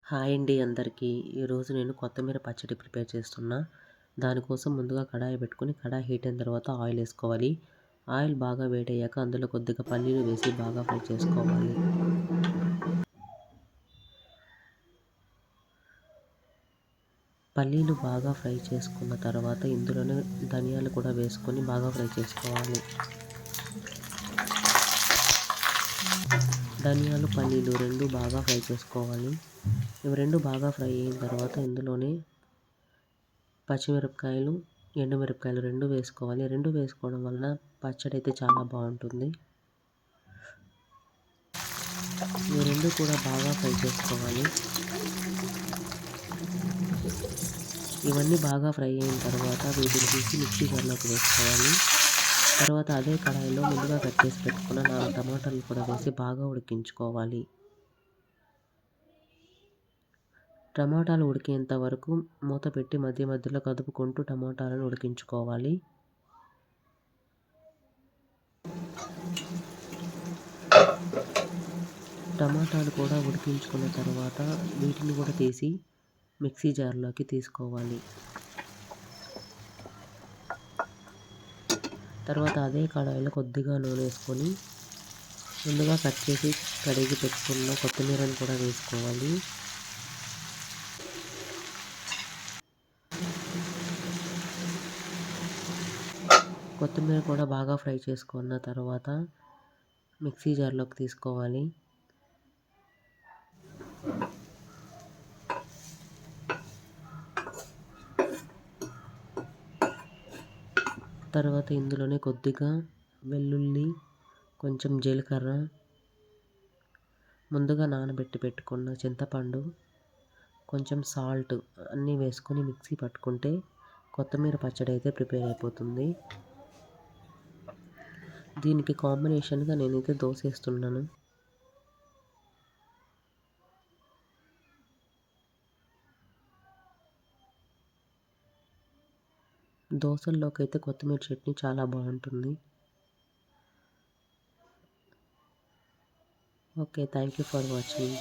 Hi అండి అందరికీ. ఈరోజు నేను కొత్తిమీర పచ్చడి ప్రిపేర్ చేస్తున్నా. దానికోసం ముందుగా కడాయి పెట్టుకొని కడాయి హీట్ అయిన తర్వాత ఆయిల్ వేసుకోవాలి. ఆయిల్ బాగా వేడయ్యాక అందులో కొద్దిగా పల్లీలు వేసి బాగా ఫ్రై చేసుకోవాలి. పల్లీలు బాగా ఫ్రై చేసుకున్న తర్వాత ఇందులోనే ధనియాలు కూడా వేసుకొని బాగా ఫ్రై చేసుకోవాలి. ధనియాలు పల్లీలు రెండు బాగా ఫ్రై చేసుకోవాలి. ఇవి రెండు బాగా ఫ్రై అయిన తర్వాత ఇందులోనే పచ్చిమిరపకాయలు, ఎండుమిరపకాయలు రెండు వేసుకోవాలి. రెండు వేసుకోవడం వలన పచ్చడి అయితే చాలా బాగుంటుంది. ఇవి రెండు కూడా బాగా ఫ్రై చేసుకోవాలి. ఇవన్నీ బాగా ఫ్రై అయిన తర్వాత వీటిని తీసి మిక్సీ జార్లోకి వేసుకోవాలి. తర్వాత అదే కడాయిలో ముందుగా కట్ చేసి పెట్టుకున్న 4 టమాటాలు కూడా వేసి బాగా ఉడికించుకోవాలి. టమాటాలు ఉడికేంత వరకు మూత పెట్టి మధ్య మధ్యలో కదుపుకుంటూ టమాటాలను ఉడికించుకోవాలి. టమాటాలు కూడా ఉడికించుకున్న తర్వాత వీటిని కూడా తీసి మిక్సీ జార్లోకి తీసుకోవాలి. తర్వాత అదే కడాయిలో కొద్దిగా నూనె వేసుకొని ముందుగా కట్ చేసి కడిగి పెట్టుకున్న కొత్తిమీరను కూడా వేసుకోవాలి. కొత్తిమీర కూడా బాగా ఫ్రై చేసుకున్న తర్వాత మిక్సీ జార్లోకి తీసుకోవాలి. తర్వాత ఇందులోనే కొద్దిగా వెల్లుల్లి, కొంచెం జీలకర్ర, ముందుగా నానబెట్టి పెట్టుకున్న చింతపండు, కొంచెం సాల్ట్ అన్నీ వేసుకొని మిక్సీ పట్టుకుంటే కొత్తిమీర పచ్చడి అయితే ప్రిపేర్ అయిపోతుంది. దీనికి కాంబినేషన్గా నేనైతే దోశ వేస్తున్నాను. దోశల్లోకి అయితే కొత్తిమీర చట్నీ చాలా బాగుంటుంది. Okay, thank you for watching.